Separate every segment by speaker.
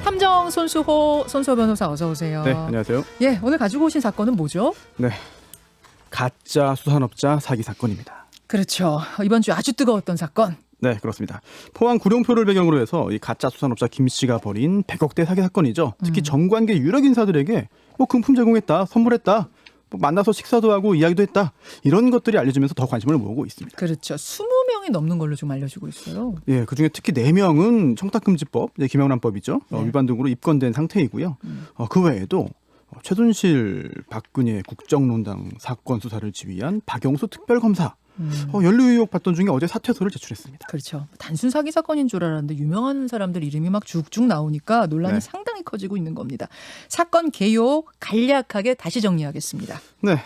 Speaker 1: 탐정 손수호 변호사 어서 오세요.
Speaker 2: 네, 안녕하세요.
Speaker 1: 예, 오늘 가지고 오신 사건은 뭐죠?
Speaker 2: 네, 가짜 수산업자 사기 사건입니다.
Speaker 1: 그렇죠. 이번 주 아주 뜨거웠던 사건.
Speaker 2: 네, 그렇습니다. 포항 구룡포를 배경으로 해서 이 가짜 수산업자 김 씨가 벌인 100억대 사기 사건이죠. 특히 정관계 유력 인사들에게 뭐 금품 제공했다, 선물했다, 뭐 만나서 식사도 하고 이야기도 했다, 이런 것들이 알려지면서 더 관심을 모으고 있습니다.
Speaker 1: 그렇죠. 20명이 넘는 걸로 좀 알려지고 있어요.
Speaker 2: 예, 그중에 특히 4명은 청탁금지법, 김영란법이죠.
Speaker 1: 네.
Speaker 2: 위반 등으로 입건된 상태이고요. 그 외에도 최순실, 박근혜 국정농단 사건 수사를 지휘한 박영수 특별검사, 연루 의혹 받던 중에 어제 사퇴서를 제출했습니다.
Speaker 1: 그렇죠. 단순 사기 사건인 줄 알았는데 유명한 사람들 이름이 막 쭉쭉 나오니까 논란이
Speaker 2: 네.
Speaker 1: 상당히 커지고 있는 겁니다. 사건 개요 간략하게 다시 정리하겠습니다.
Speaker 2: 네,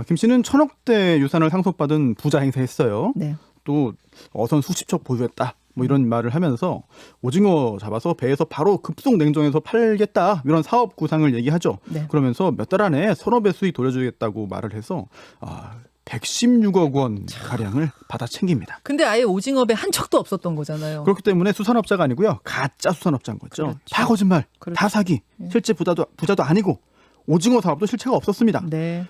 Speaker 2: 김 씨는 1,000억대 유산을 상속받은 부자 행세했어요.
Speaker 1: 네.
Speaker 2: 또 어선 수십 척 보유했다, 뭐 이런 말을 하면서 오징어 잡아서 배에서 바로 급속 냉동해서 팔겠다, 이런 사업 구상을 얘기하죠.
Speaker 1: 네.
Speaker 2: 그러면서 몇 달 안에 서너 배 수익 돌려주겠다고 말을 해서 116억 원 가량을 받아 챙깁니다.
Speaker 1: 근데 아예 오징어배 한 척도 없었던 거잖아요.
Speaker 2: 그렇기 때문에 수산업자가 아니고요, 가짜 수산업자인 거죠.
Speaker 1: 그렇죠.
Speaker 2: 다 거짓말,
Speaker 1: 그렇죠.
Speaker 2: 다 사기. 실제 부자도 아니고 오징어 사업도 실체가 없었습니다.
Speaker 1: 네.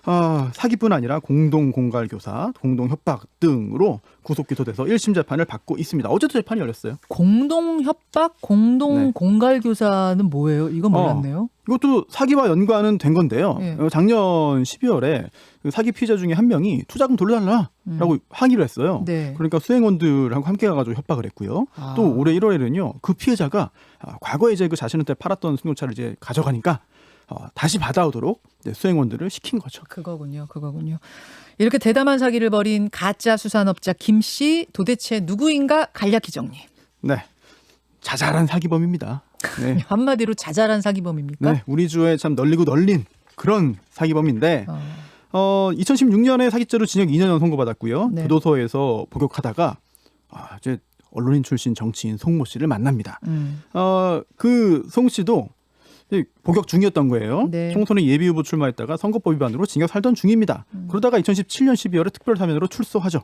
Speaker 2: 사기뿐 아니라 공동 공갈 교사, 공동 협박 등으로 구속 기소돼서 1심 재판을 받고 있습니다. 어제도 재판이 열렸어요.
Speaker 1: 공동 협박, 공동
Speaker 2: 네.
Speaker 1: 공갈 교사는 뭐예요? 이건 몰랐네요.
Speaker 2: 이것도 사기와 연관은 된 건데요.
Speaker 1: 예.
Speaker 2: 작년 12월에 그 사기 피해자 중에 한 명이 투자금 돌려달라라고 항의를 했어요.
Speaker 1: 네.
Speaker 2: 그러니까 수행원들하고 함께 가가지고 협박을 했고요. 또 올해 1월에는요, 그 피해자가 과거에 이제 그 자신한테 팔았던 승용차를 이제 가져가니까 다시 받아오도록 수행원들을 시킨 거죠.
Speaker 1: 그거군요. 이렇게 대담한 사기를 벌인 가짜 수산업자 김 씨, 도대체 누구인가 간략히 정리.
Speaker 2: 네, 자잘한 사기범입니다. 네.
Speaker 1: 한마디로 자잘한 사기범입니까?
Speaker 2: 네, 우리 주에 참 널리고 널린 그런 사기범인데 2016년에 사기죄로 징역 2년 선고받았고요.
Speaker 1: 네.
Speaker 2: 교도소에서 복역하다가 이제 언론인 출신 정치인 송모 씨를 만납니다. 그 송 씨도 복역 중이었던 거예요.
Speaker 1: 네.
Speaker 2: 총선에 예비후보 출마했다가 선거법 위반으로 징역 살던 중입니다. 그러다가 2017년 12월에 특별사면으로 출소하죠.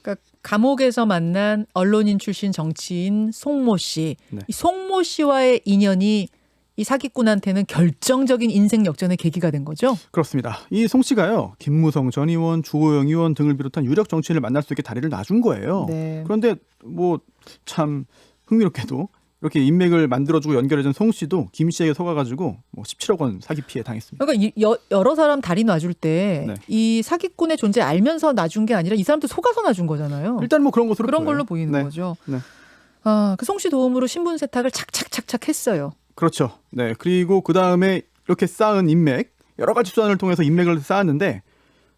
Speaker 1: 그러니까 감옥에서 만난 언론인 출신 정치인 송모 씨.
Speaker 2: 네.
Speaker 1: 이 송모 씨와의 인연이 이 사기꾼한테는 결정적인 인생 역전의 계기가 된 거죠.
Speaker 2: 그렇습니다. 이 송 씨가요, 김무성 전 의원, 주호영 의원 등을 비롯한 유력 정치인을 만날 수 있게 다리를 놔준 거예요.
Speaker 1: 네.
Speaker 2: 그런데 뭐 참 흥미롭게도 이렇게 인맥을 만들어주고 연결해준 송 씨도 김 씨에게 속아가지고 뭐 17억 원 사기 피해 당했습니다.
Speaker 1: 그러니까 여러 사람 다리 놔줄 때
Speaker 2: 네.
Speaker 1: 이 사기꾼의 존재 알면서 놔준 게 아니라 이 사람도 속아서 놔준 거잖아요.
Speaker 2: 일단 뭐 그런 것으로
Speaker 1: 그런
Speaker 2: 보여요.
Speaker 1: 걸로 보이는
Speaker 2: 네.
Speaker 1: 거죠.
Speaker 2: 네.
Speaker 1: 그 송 씨 도움으로 신분 세탁을 착착착착 했어요.
Speaker 2: 그렇죠. 네. 그리고 그 다음에 이렇게 쌓은 인맥, 여러 가지 수단을 통해서 인맥을 쌓았는데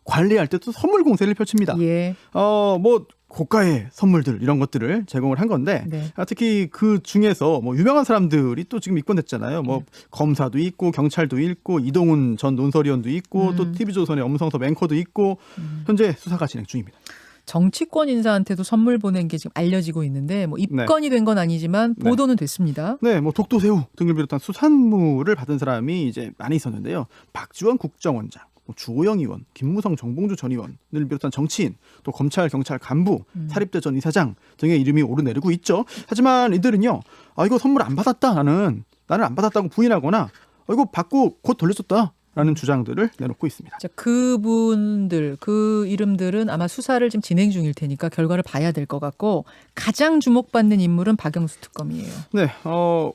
Speaker 2: 관리할 때 또 선물 공세를 펼칩니다.
Speaker 1: 예.
Speaker 2: 뭐 고가의 선물들 이런 것들을 제공을 한 건데
Speaker 1: 네.
Speaker 2: 특히 그 중에서 뭐 유명한 사람들이 또 지금 입건됐잖아요. 뭐 검사도 있고 경찰도 있고 이동훈 전 논설위원도 있고 또 TV조선의 엄성섭 앵커도 있고 현재 수사가 진행 중입니다.
Speaker 1: 정치권 인사한테도 선물 보낸 게 지금 알려지고 있는데 뭐 입건이 된 건 아니지만 보도는 됐습니다.
Speaker 2: 네, 뭐 독도새우 등을 비롯한 수산물을 받은 사람이 이제 많이 있었는데요. 박지원 국정원장, 주호영 의원, 김무성 정봉주 전 의원을 비롯한 정치인, 또 검찰, 경찰 간부, 사립대 전 이사장 등의 이름이 오르내리고 있죠. 하지만 이들은요, 이거 선물 안 받았다, 나는 안 받았다고 부인하거나 이거 받고 곧 돌려줬다라는 주장들을 내놓고 있습니다.
Speaker 1: 자, 그분들, 그 이름들은 아마 수사를 지금 진행 중일 테니까 결과를 봐야 될 것 같고 가장 주목받는 인물은 박영수 특검이에요.
Speaker 2: 네,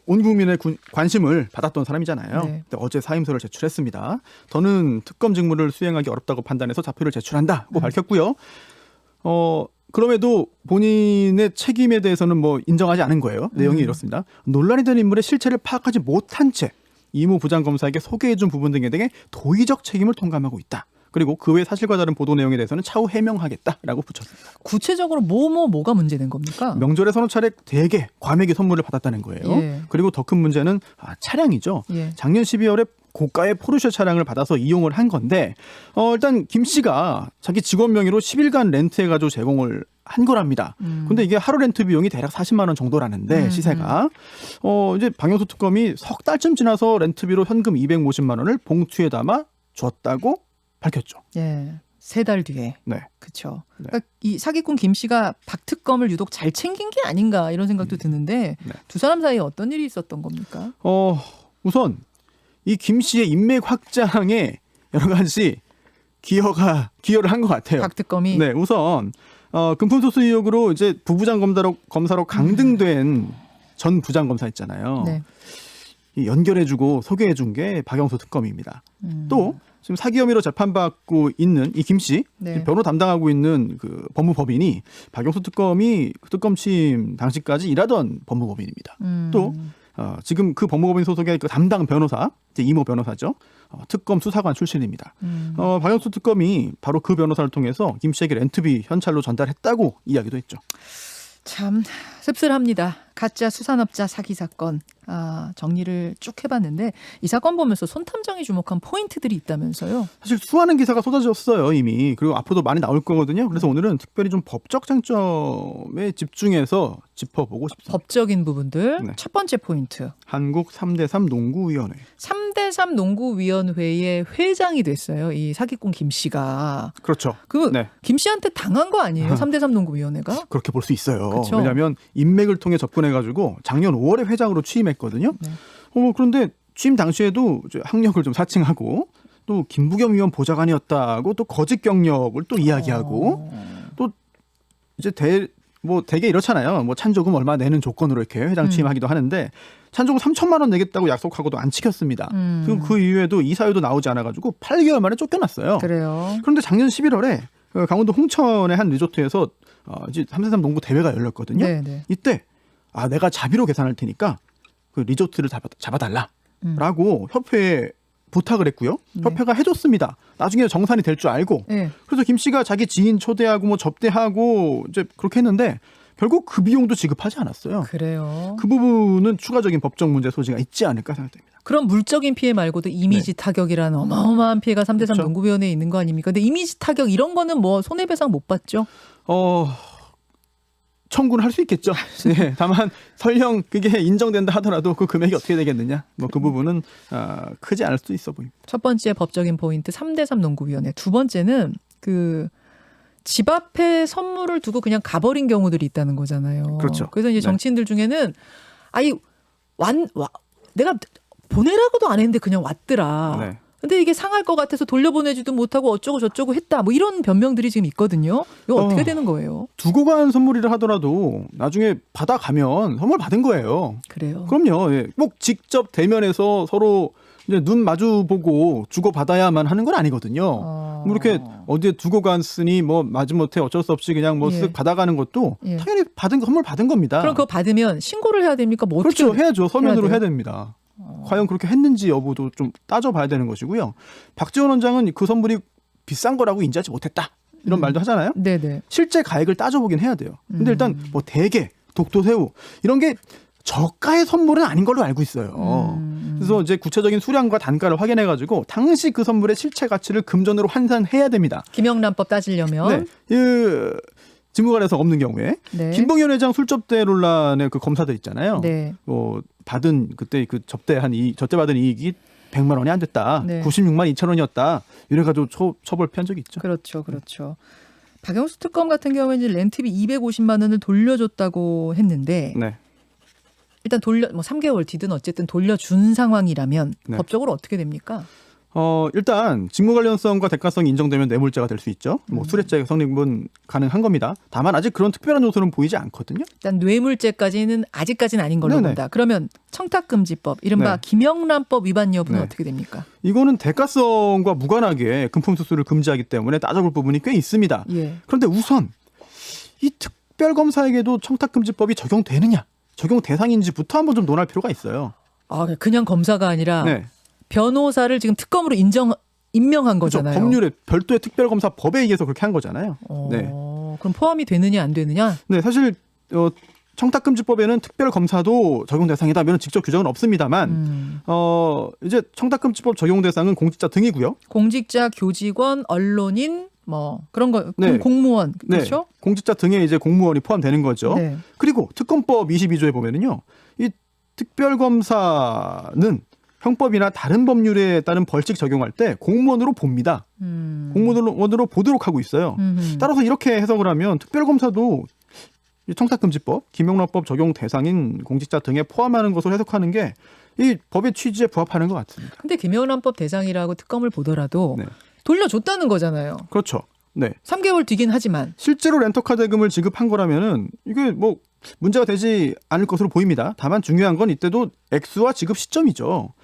Speaker 2: 온 국민의 관심을 받았던 사람이잖아요.
Speaker 1: 네.
Speaker 2: 근데 어제 사임서를 제출했습니다. 더는 특검 직무를 수행하기 어렵다고 판단해서 자표를 제출한다고 밝혔고요. 그럼에도 본인의 책임에 대해서는 뭐 인정하지 않은 거예요. 내용이 이렇습니다. 논란이 된 인물의 실체를 파악하지 못한 채 이모 부장검사에게 소개해준 부분 등에 대해 도의적 책임을 통감하고 있다. 그리고 그 외 사실과 다른 보도 내용에 대해서는 차후 해명하겠다라고 붙였습니다.
Speaker 1: 구체적으로 뭐가 문제된 겁니까?
Speaker 2: 명절에 서너 차례 대개 과메기 선물을 받았다는 거예요.
Speaker 1: 예.
Speaker 2: 그리고 더 큰 문제는 차량이죠.
Speaker 1: 예.
Speaker 2: 작년 12월에 고가의 포르쉐 차량을 받아서 이용을 한 건데 일단 김 씨가 자기 직원 명의로 10일간 렌트해가지고 제공을 한 거랍니다. 근데 이게 하루 렌트 비용이 대략 40만 원 정도라는데 시세가 이제 박영수 특검이 석 달쯤 지나서 렌트비로 현금 250만 원을 봉투에 담아 줬다고 밝혔죠.
Speaker 1: 예. 3달 뒤에.
Speaker 2: 네.
Speaker 1: 그렇죠.
Speaker 2: 네.
Speaker 1: 그러니까 이 사기꾼 김 씨가 박 특검을 유독 잘 챙긴 게 아닌가 이런 생각도 드는데
Speaker 2: 네.
Speaker 1: 두 사람 사이에 어떤 일이 있었던 겁니까?
Speaker 2: 우선 이 김 씨의 인맥 확장에 여러 가지 기여를 한 것 같아요.
Speaker 1: 박 특검이.
Speaker 2: 네, 우선 금품소수 의혹으로 이제 부부장 검사로 강등된 전 부장 검사 있잖아요.
Speaker 1: 네.
Speaker 2: 이 연결해주고 소개해준 게 박영수 특검입니다. 또 지금 사기 혐의로 재판받고 있는 이 김 씨,
Speaker 1: 네.
Speaker 2: 변호 담당하고 있는 그 법무법인이 박영수 특검이 그 특검 취임 당시까지 일하던 법무법인입니다. 또 지금 그 법무법인 소속의 그 담당 변호사, 이제 이모 변호사죠. 특검 수사관 출신입니다. 박영수 특검이 바로 그 변호사를 통해서 김 씨에게 렌트비 현찰로 전달했다고 이야기도 했죠.
Speaker 1: 참 씁쓸합니다. 가짜 수산업자 사기 사건 정리를 쭉 해봤는데 이 사건 보면서 손 탐정이 주목한 포인트들이 있다면서요?
Speaker 2: 사실 수많은 기사가 쏟아졌어요 이미. 그리고 앞으로도 많이 나올 거거든요. 그래서 오늘은 특별히 좀 법적 쟁점에 집중해서 짚어보고 싶습니다.
Speaker 1: 법적인 부분들.
Speaker 2: 네.
Speaker 1: 첫 번째 포인트.
Speaker 2: 한국 3대3 농구위원회.
Speaker 1: 3대3 농구위원회의 회장이 됐어요. 이 사기꾼 김 씨가.
Speaker 2: 그렇죠.
Speaker 1: 그 김 씨한테 당한 거 아니에요? 3대3 농구위원회가?
Speaker 2: 그렇게 볼 수 있어요.
Speaker 1: 그쵸?
Speaker 2: 왜냐하면 인맥을 통해 접근해가지고 작년 5월에 회장으로 취임했거든요.
Speaker 1: 네.
Speaker 2: 그런데 취임 당시에도 이제 학력을 좀 사칭하고 또 김부겸 의원 보좌관이었다고 또 거짓 경력을 또 이야기하고 또 이제 되게 이렇잖아요. 뭐 찬조금 얼마 내는 조건으로 이렇게 회장 취임하기도 하는데 찬조금 3천만 원 내겠다고 약속하고도 안 지켰습니다. 그리고 그 이후에도 이 사유도 나오지 않아가지고 8개월 만에 쫓겨났어요.
Speaker 1: 그래요.
Speaker 2: 그런데 작년 11월에 강원도 홍천의 한 리조트에서 이제 3대3 농구 대회가 열렸거든요.
Speaker 1: 네네.
Speaker 2: 이때 내가 자비로 계산할 테니까 그 리조트를 잡아달라라고 협회에 부탁을 했고요.
Speaker 1: 네.
Speaker 2: 협회가 해줬습니다. 나중에 정산이 될 줄 알고.
Speaker 1: 네.
Speaker 2: 그래서 김 씨가 자기 지인 초대하고 뭐 접대하고 이제 그렇게 했는데 결국 그 비용도 지급하지 않았어요.
Speaker 1: 그래요.
Speaker 2: 그 부분은 추가적인 법적 문제 소지가 있지 않을까 생각됩니다.
Speaker 1: 그런 물적인 피해 말고도 이미지 타격이라는 어마어마한 피해가 3대3
Speaker 2: 그렇죠.
Speaker 1: 농구위원회에 있는 거 아닙니까? 근데 이미지 타격 이런 거는 뭐 손해배상 못 받죠?
Speaker 2: 청구는 할 수 있겠죠. 네, 다만 설령 그게 인정된다 하더라도 그 금액이 어떻게 되겠느냐. 뭐 그 부분은 크지 않을 수도 있어 보입니다.
Speaker 1: 첫 번째 법적인 포인트 3대3 농구위원회. 두 번째는 그 집 앞에 선물을 두고 그냥 가버린 경우들이 있다는 거잖아요.
Speaker 2: 그렇죠.
Speaker 1: 그래서 이제
Speaker 2: 네.
Speaker 1: 정치인들 중에는 내가 보내라고도 안 했는데 그냥 왔더라.
Speaker 2: 네.
Speaker 1: 근데 이게 상할 것 같아서 돌려보내지도 못하고 어쩌고 저쩌고 했다. 뭐 이런 변명들이 지금 있거든요. 이거 어떻게 되는 거예요?
Speaker 2: 두고 간 선물이라 하더라도 나중에 받아가면 선물 받은 거예요.
Speaker 1: 그래요.
Speaker 2: 그럼요. 예. 꼭 직접 대면해서 서로 이제 눈 마주 보고 주고 받아야만 하는 건 아니거든요. 뭐 이렇게 어디에 두고 갔으니 뭐 마지못해 어쩔 수 없이 그냥 뭐 쓱
Speaker 1: 예.
Speaker 2: 받아가는 것도
Speaker 1: 예.
Speaker 2: 당연히 선물 받은 겁니다.
Speaker 1: 그럼 그거 받으면 신고를 해야 됩니까? 뭐 어떻게
Speaker 2: 그렇죠. 해야죠. 서면으로
Speaker 1: 해야
Speaker 2: 해야
Speaker 1: 돼요?
Speaker 2: 됩니다. 과연 그렇게 했는지 여부도 좀 따져봐야 되는 것이고요. 박지원 원장은 그 선물이 비싼 거라고 인지하지 못했다. 이런 말도 하잖아요.
Speaker 1: 네네.
Speaker 2: 실제 가액을 따져보긴 해야 돼요. 근데 일단 뭐 대게, 독도새우 이런 게 저가의 선물은 아닌 걸로 알고 있어요. 그래서 이제 구체적인 수량과 단가를 확인해가지고 당시 그 선물의 실체 가치를 금전으로 환산해야 됩니다.
Speaker 1: 김영란법 따지려면
Speaker 2: 네, 직무관에서 없는 경우에
Speaker 1: 네.
Speaker 2: 김봉현 회장 술 접대 논란의 그 검사들 있잖아요.
Speaker 1: 네.
Speaker 2: 받은 그때 그 접대받은 이익이 100만 원이 안 됐다.
Speaker 1: 네.
Speaker 2: 96만 2천 원이었다. 이래가지고 처벌 피한 적이 있죠.
Speaker 1: 그렇죠. 그렇죠. 박영수 특검 같은 경우에는 이제 렌트비 250만 원을 돌려줬다고 했는데
Speaker 2: 네.
Speaker 1: 일단 3개월 뒤든 어쨌든 돌려준 상황이라면
Speaker 2: 네.
Speaker 1: 법적으로 어떻게 됩니까?
Speaker 2: 일단 직무 관련성과 대가성이 인정되면 뇌물죄가 될 수 있죠. 뭐 수뢰죄 성립은 가능한 겁니다. 다만 아직 그런 특별한 요소는 보이지 않거든요.
Speaker 1: 일단 뇌물죄까지는 아직까지는 아닌 걸로
Speaker 2: 네네.
Speaker 1: 본다. 그러면 청탁금지법, 이른바
Speaker 2: 네.
Speaker 1: 김영란법 위반 여부는
Speaker 2: 네.
Speaker 1: 어떻게 됩니까?
Speaker 2: 이거는 대가성과 무관하게 금품 수수를 금지하기 때문에 따져볼 부분이 꽤 있습니다.
Speaker 1: 예.
Speaker 2: 그런데 우선 이 특별검사에게도 청탁금지법이 적용되느냐, 적용 대상인지부터 한번 좀 논할 필요가 있어요.
Speaker 1: 그냥 검사가 아니라
Speaker 2: 네.
Speaker 1: 변호사를 지금 특검으로 임명한
Speaker 2: 그렇죠.
Speaker 1: 거잖아요.
Speaker 2: 법률에 별도의 특별검사 법에 의해서 그렇게 한 거잖아요. 네.
Speaker 1: 그럼 포함이 되느냐 안 되느냐?
Speaker 2: 네, 사실 청탁금지법에는 특별검사도 적용 대상이다. 이런 직접 규정은 없습니다만 이제 청탁금지법 적용 대상은 공직자 등이고요.
Speaker 1: 공직자, 교직원, 언론인 뭐 그런 거
Speaker 2: 네.
Speaker 1: 공무원 그렇죠?
Speaker 2: 네, 공직자 등에 이제 공무원이 포함되는 거죠.
Speaker 1: 네.
Speaker 2: 그리고 특검법 22조에 보면은요, 이 특별검사는 형법이나 다른 법률에 따른 벌칙 적용할 때 공무원으로 봅니다. 공무원으로 보도록 하고 있어요. 따라서 이렇게 해석을 하면 특별검사도 이 청탁금지법, 김영란법 적용 대상인 공직자 등에 포함하는 것으로 해석하는 게 이 법의 취지에 부합하는 것 같습니다.
Speaker 1: 근데 김영란법 대상이라고 특검을 보더라도
Speaker 2: 네.
Speaker 1: 돌려줬다는 거잖아요.
Speaker 2: 그렇죠. 네.
Speaker 1: 3개월 뒤긴 하지만.
Speaker 2: 실제로 렌터카 대금을 지급한 거라면은 이게 뭐 문제가 되지 않을 것으로 보입니다. 다만 중요한 건 이때도 액수와 지급 시점이죠.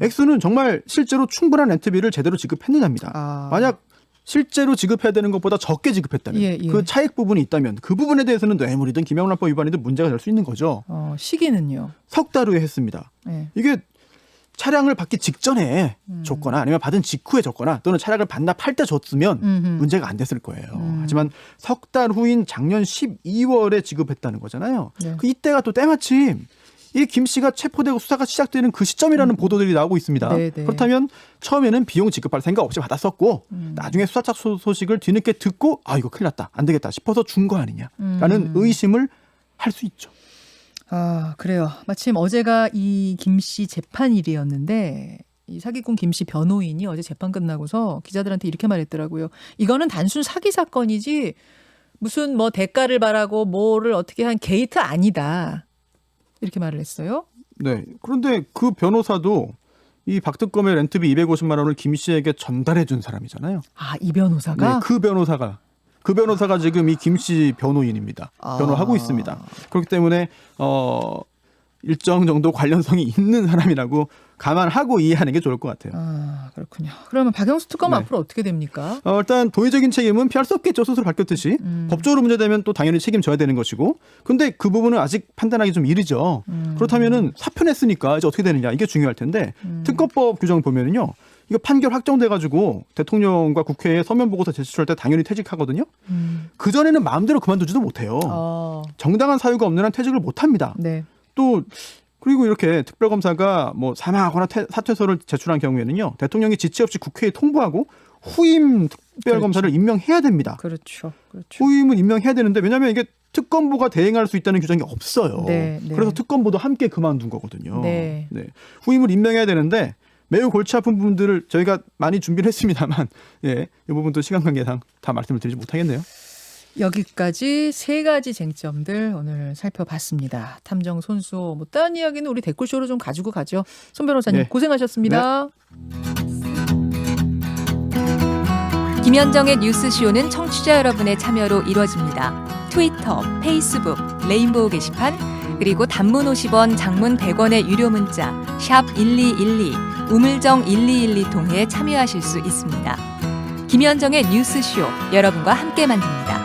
Speaker 2: 액수는 정말 실제로 충분한 렌트비를 제대로 지급했느냐입니다. 만약 실제로 지급해야 되는 것보다 적게 지급했다면 그 차익 부분이 있다면 그 부분에 대해서는 뇌물이든 김영란법 위반이든 문제가 될 수 있는 거죠.
Speaker 1: 시기는요?
Speaker 2: 석 달 후에 했습니다.
Speaker 1: 네.
Speaker 2: 이게 차량을 받기 직전에 줬거나 아니면 받은 직후에 줬거나 또는 차량을 반납할 때 줬으면 문제가 안 됐을 거예요. 하지만 석 달 후인 작년 12월에 지급했다는 거잖아요.
Speaker 1: 네.
Speaker 2: 그 이때가 또 때마침 이 김 씨가 체포되고 수사가 시작되는 그 시점이라는 보도들이 나오고 있습니다.
Speaker 1: 네네.
Speaker 2: 그렇다면 처음에는 비용 지급할 생각 없이 받았었고 나중에 수사차 소식을 뒤늦게 듣고 아 이거 큰일 났다 안 되겠다 싶어서 준 거 아니냐라는 의심을 할 수 있죠.
Speaker 1: 그래요. 마침 어제가 이 김 씨 재판일이었는데 이 사기꾼 김 씨 변호인이 어제 재판 끝나고서 기자들한테 이렇게 말했더라고요. 이거는 단순 사기 사건이지 무슨 뭐 대가를 바라고 뭐를 어떻게 한 게이트 아니다. 이렇게 말을 했어요.
Speaker 2: 네. 그런데 그 변호사도 이 박특검의 렌트비 250만 원을 김 씨에게 전달해 준 사람이잖아요.
Speaker 1: 이 변호사가?
Speaker 2: 네, 그 변호사가 지금 이 김 씨 변호인입니다. 변호하고 있습니다. 그렇기 때문에 일정 정도 관련성이 있는 사람이라고 감안하고 이해하는 게 좋을 것 같아요.
Speaker 1: 그렇군요. 그러면 박영수 특검 앞으로 어떻게 됩니까?
Speaker 2: 일단 도의적인 책임은 피할 수 없겠죠. 스스로 밝혔듯이. 법적으로 문제되면 또 당연히 책임져야 되는 것이고. 근데 그 부분은 아직 판단하기 좀 이르죠. 그렇다면은 사표 냈으니까 이제 어떻게 되느냐 이게 중요할 텐데 특검법 규정 보면은요. 이거 판결 확정돼가지고 대통령과 국회에 서면 보고서 제출할 때 당연히 퇴직하거든요. 그 전에는 마음대로 그만두지도 못해요. 정당한 사유가 없는 한 퇴직을 못합니다.
Speaker 1: 네.
Speaker 2: 또 그리고 이렇게 특별검사가 뭐 사망하거나 사퇴서를 제출한 경우에는요. 대통령이 지체 없이 국회에 통보하고 후임 특별검사를 임명해야 됩니다.
Speaker 1: 그렇죠.
Speaker 2: 후임은 임명해야 되는데 왜냐하면 이게 특검보가 대행할 수 있다는 규정이 없어요.
Speaker 1: 네.
Speaker 2: 그래서 특검보도 함께 그만둔 거거든요.
Speaker 1: 네.
Speaker 2: 후임을 임명해야 되는데 매우 골치 아픈 부분들을 저희가 많이 준비를 했습니다만 이 부분도 시간 관계상 다 말씀을 드리지 못하겠네요.
Speaker 1: 여기까지 세 가지 쟁점들 오늘 살펴봤습니다. 탐정 손수호 못다한 이야기는 우리 댓글쇼로 좀 가지고 가죠. 손 변호사님 고생하셨습니다.
Speaker 3: 김현정의 뉴스쇼는 청취자 여러분의 참여로 이루어집니다. 트위터, 페이스북, 레인보우 게시판 그리고 단문 50원, 장문 100원의 유료 문자 샵 1212, 우물정 1212 통해 참여하실 수 있습니다. 김현정의 뉴스쇼 여러분과 함께 만듭니다.